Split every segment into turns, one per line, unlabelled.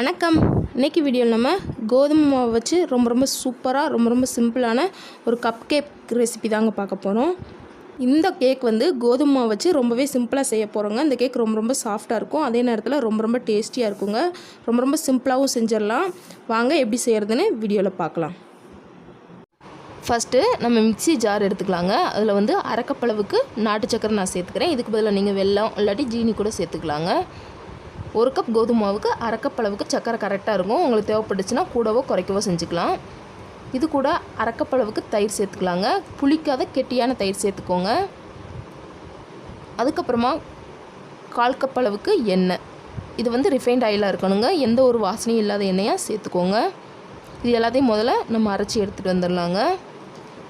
வணக்கம். இன்றைக்கி வீடியோவில் நம்ம கோதுமை மாவு வச்சு ரொம்ப சூப்பராக ரொம்ப சிம்பிளான ஒரு கப் கேக் ரெசிபி தாங்க பார்க்க போகிறோம். இந்த கேக் கோதுமை மாவு வச்சு ரொம்பவே சிம்பிளாக செய்ய போகிறோங்க. இந்த கேக் ரொம்ப சாஃப்டாக இருக்கும், அதே நேரத்தில் ரொம்ப டேஸ்டியாக இருக்குங்க. ரொம்ப சிம்பிளாகவும் செஞ்சிடலாம். வாங்க எப்படி செய்கிறதுன்னு வீடியோவில் பார்க்கலாம். ஃபஸ்ட்டு நம்ம மிக்ஸி ஜார் எடுத்துக்கலாங்க. அதில் அரை கப் அளவுக்கு நாட்டு சக்கரை நான் சேர்த்துக்கிறேன். இதுக்கு பதிலாக நீங்கள் வெல்லம் இல்லாட்டி ஜீனி கூட சேர்த்துக்கலாங்க. ஒரு கப் கோதுமை மாவுக்கு அரை கப் அளவுக்கு சக்கரை கரெக்டாக இருக்கும். உங்களுக்கு தேவைப்பட்டுச்சுன்னா கூடவோ குறைக்கவோ செஞ்சுக்கலாம். இது கூட அரை கப் அளவுக்கு தயிர் சேர்த்துக்கலாங்க. புளிக்காத கெட்டியான தயிர் சேர்த்துக்கோங்க. அதுக்கப்புறமா 1/4 கப் அளவுக்கு எண்ணெய். இது ரிஃபைண்ட் ஆயிலாக இருக்கணுங்க. எந்த ஒரு வாசனையும் இல்லாத எண்ணெயாக சேர்த்துக்கோங்க. இது எல்லாத்தையும் முதல்ல நம்ம அரைச்சி எடுத்துகிட்டு வந்துடலாங்க.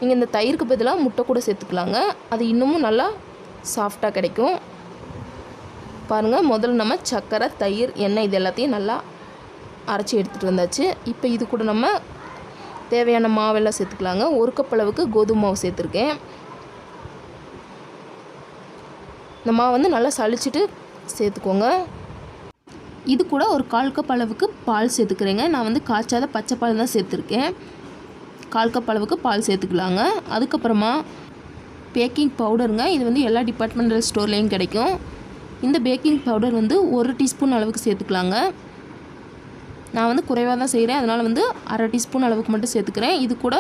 நீங்கள் இந்த தயிருக்கு பதிலாக முட்டை கூட சேர்த்துக்கலாங்க. அது இன்னமும் நல்லா சாஃப்டாக கிடைக்கும். பாருங்கள், முதல்ல நம்ம சர்க்கரை, தயிர், எண்ணெய் இது எல்லாத்தையும் நல்லா அரைச்சி எடுத்துகிட்டு வந்தாச்சு. இப்போ இது கூட நம்ம தேவையான மாவெல்லாம் சேர்த்துக்கலாங்க. 1 கப் அளவுக்கு கோதுமை மாவு சேர்த்துருக்கேன். இந்த மாவு நல்லா சளிச்சிட்டு சேர்த்துக்கோங்க. இது கூட ஒரு 1/4 கப் அளவுக்கு பால் சேர்த்துக்கிறேங்க. நான் காய்ச்சாத பச்சை பால் தான் சேர்த்துருக்கேன். 1/4 கப் அளவுக்கு பால் சேர்த்துக்கலாங்க. அதுக்கப்புறமா பேக்கிங் பவுடருங்க. இது எல்லா டிபார்ட்மெண்டல் ஸ்டோர்லேயும் கிடைக்கும். இந்த பேக்கிங் பவுடர் 1 டீஸ்பூன் அளவுக்கு சேர்த்துக்கலாங்க. நான் குறைவாக தான் செய்கிறேன், அதனால் அரை டீஸ்பூன் அளவுக்கு மட்டும் சேர்த்துக்கிறேன். இது கூட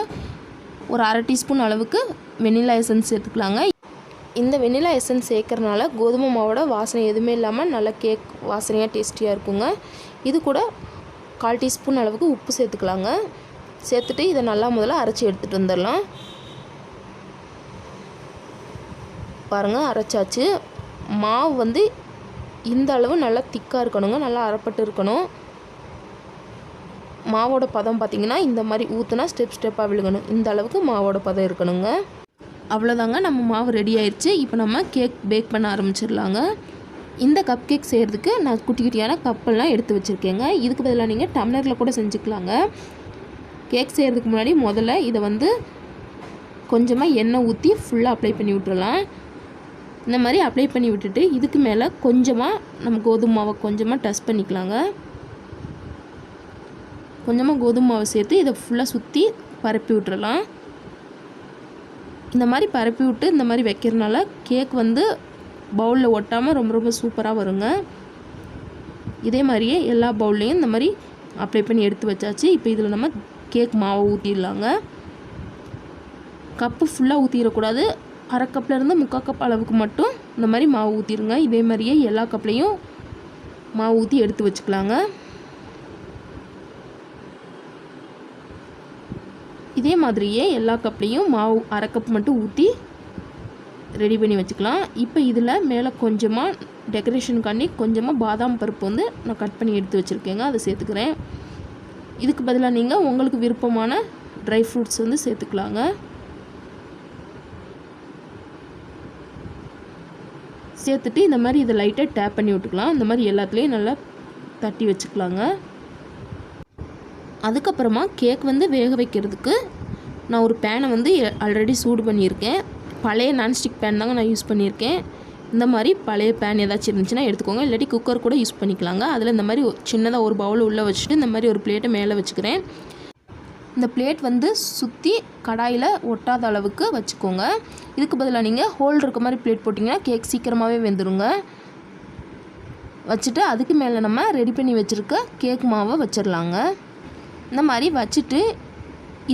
ஒரு அரை டீஸ்பூன் அளவுக்கு வெனிலா எசன்ஸ் சேர்த்துக்கலாங்க. இந்த வெனிலா எசன்ஸ் சேர்க்கறனால கோதுமை மாவோட வாசனை எதுவுமே இல்லாமல் நல்ல கேக் வாசனையாக டேஸ்டியாக இருக்குங்க. இது கூட 1/4 டீஸ்பூன் அளவுக்கு உப்பு சேர்த்துக்கலாங்க. சேர்த்துட்டு இதை நல்லா முதல்ல அரைச்சி எடுத்துகிட்டு வந்துடலாம். பாருங்கள், அரைச்சாச்சு. மாவு இந்த அளவு நல்லா திக்காக இருக்கணுங்க, நல்லா அரைப்பட்டு இருக்கணும். மாவோட பதம் பார்த்திங்கன்னா இந்த மாதிரி ஊற்றுனா ஸ்டெப்பாக விழுகணும். இந்த அளவுக்கு மாவோட பதம் இருக்கணுங்க. அவ்வளோதாங்க, நம்ம மாவு ரெடி ஆயிடுச்சு. இப்போ நம்ம கேக் பேக் பண்ண ஆரம்பிச்சிடலாங்க. இந்த கப் கேக் செய்கிறதுக்கு நான் குட்டி குட்டியான கப்பெல்லாம் எடுத்து வச்சுருக்கேங்க. இதுக்கு பதிலாக நீங்கள் டம்ளரில் கூட செஞ்சுக்கலாங்க. கேக் செய்கிறதுக்கு முன்னாடி முதல்ல இதை கொஞ்சமாக எண்ணெய் ஊற்றி ஃபுல்லாக அப்ளை பண்ணி விட்டுறலாம். இந்த மாதிரி அப்ளை பண்ணி விட்டுட்டு இதுக்கு மேலே கொஞ்சமாக நம்ம கோதுமை மாவை கொஞ்சமாக டஸ்ட் பண்ணிக்கலாங்க. கொஞ்சமாக கோதுமை மாவை சேர்த்து இதை ஃபுல்லாக சுற்றி பரப்பி விட்டுறலாம். இந்த மாதிரி பரப்பி விட்டு இந்த மாதிரி வைக்கிறதுனால கேக் பவுலில் ஒட்டாமல் ரொம்ப சூப்பராக வருங்க. இதே மாதிரியே எல்லா பவுல்லையும் இந்த மாதிரி அப்ளை பண்ணி எடுத்து வச்சாச்சு. இப்போ இதில் நம்ம கேக் மாவை ஊற்றிடலாங்க. கப்பு ஃபுல்லாக ஊற்றிடக்கூடாது. அரை கப்லேருந்து 3/4 கப் அளவுக்கு மட்டும் இந்த மாதிரி மாவு ஊற்றிடுங்க. இதே மாதிரியே எல்லா கப்லேயும் மாவு ஊற்றி எடுத்து வச்சுக்கலாங்க. இதே மாதிரியே எல்லா கப்லேயும் மாவு அரை கப் மட்டும் ஊற்றி ரெடி பண்ணி வச்சுக்கலாம். இப்போ இதில் மேலே கொஞ்சமாக டெக்கரேஷனுக்காண்டி கொஞ்சமாக பாதாம் பருப்பு நான் கட் பண்ணி எடுத்து வச்சுருக்கேங்க. அதை சேர்த்துக்கிறேன். இதுக்கு பதிலாக நீங்கள் உங்களுக்கு விருப்பமான ட்ரை ஃப்ரூட்ஸ் சேர்த்துக்கலாங்க. சேர்த்துட்டு இந்த மாதிரி இதை லைட்டாக டேப் பண்ணி விட்டுக்கலாம். இந்த மாதிரி எல்லாத்துலேயும் நல்லா தட்டி வச்சுக்கலாங்க. அதுக்கப்புறமா கேக் வேக வைக்கிறதுக்கு நான் ஒரு பேனை ஆல்ரெடி சூடு பண்ணியிருக்கேன். பழைய நான்ஸ்டிக் பேன் தாங்க நான் யூஸ் பண்ணியிருக்கேன். இந்த மாதிரி பழைய பேன் ஏதாச்சும் இருந்துச்சுன்னா எடுத்துக்கோங்க, இல்லாட்டி குக்கர் கூட யூஸ் பண்ணிக்கலாங்க. அதில் இந்த மாதிரி சின்னதாக ஒரு பவுல் உள்ளே வச்சுட்டு இந்த மாதிரி ஒரு பிளேட்டை மேலே வச்சுக்கிறேன். இந்த பிளேட் சுற்றி கடாயில் ஒட்டாத அளவுக்கு வச்சுக்கோங்க. இதுக்கு பதிலாக நீங்கள் ஹோல் இருக்க மாதிரி பிளேட் போட்டிங்கன்னா கேக் சீக்கிரமாகவே வெந்துடுங்க. வச்சுட்டு அதுக்கு மேலே நம்ம ரெடி பண்ணி வச்சுருக்க கேக் மாவை வச்சிடலாங்க. இந்த மாதிரி வச்சுட்டு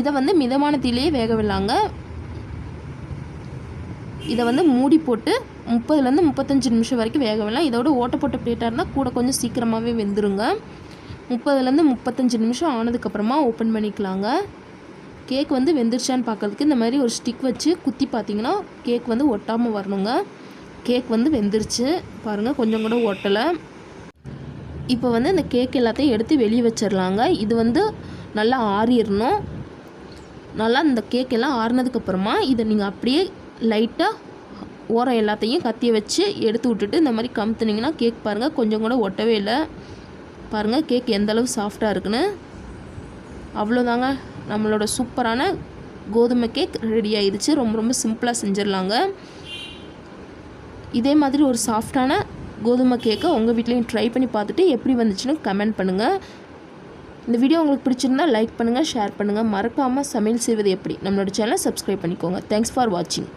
இதை மிதமான தீயிலேயே வேக விடலாங்க. இதை மூடி போட்டு 30லேருந்து 35 நிமிஷம் வரைக்கும் வேக விடலாம். இதோட ஓட்ட போட்ட பிளேட்டாக இருந்தால் கூட கொஞ்சம் சீக்கிரமாகவே வெந்துருங்க. 30லேருந்து 35 நிமிஷம் ஆனதுக்கப்புறமா ஓப்பன் பண்ணிக்கலாங்க. கேக் வெந்துருச்சான்னு பார்க்குறதுக்கு இந்த மாதிரி ஒரு ஸ்டிக் வச்சு குத்தி பார்த்திங்கன்னா கேக் ஒட்டாமல் வரணுங்க. கேக் வெந்துருச்சு பாருங்கள், கொஞ்சம் கூட ஒட்டலை. இப்போ இந்த கேக் எல்லாத்தையும் எடுத்து வெளியே வச்சிடலாங்க. இது நல்லா ஆறிடணும். நல்லா இந்த கேக் எல்லாம் ஆறினதுக்கப்புறமா இதை நீங்கள் அப்படியே லைட்டாக ஓரம் எல்லாத்தையும் கத்தியை வச்சு எடுத்து விட்டுட்டு இந்த மாதிரி கமுத்துனீங்கன்னா கேக் பாருங்கள் கொஞ்சம் கூட ஒட்டவே இல்லை. பாருங்கள் கேக் எந்தளவு சாஃப்டாக இருக்குன்னு. அவ்வளோதாங்க, நம்மளோட சூப்பரான கோதுமை கேக் ரெடி ஆயிடுச்சு. ரொம்ப சிம்பிளாக செஞ்சிடலாங்க. இதே மாதிரி ஒரு சாஃப்டான கோதுமை கேக்கை உங்கள் வீட்லேயும் ட்ரை பண்ணி பார்த்துட்டு எப்படி வந்துச்சுன்னு கமெண்ட் பண்ணுங்கள். இந்த வீடியோ உங்களுக்கு பிடிச்சிருந்தா லைக் பண்ணுங்கள், ஷேர் பண்ணுங்கள். மறக்காமல் சமையல் செய்வது எப்படி நம்மளோட சேனலை சப்ஸ்கிரைப் பண்ணிக்கோங்க. தேங்க்ஸ் ஃபார் வாட்சிங்.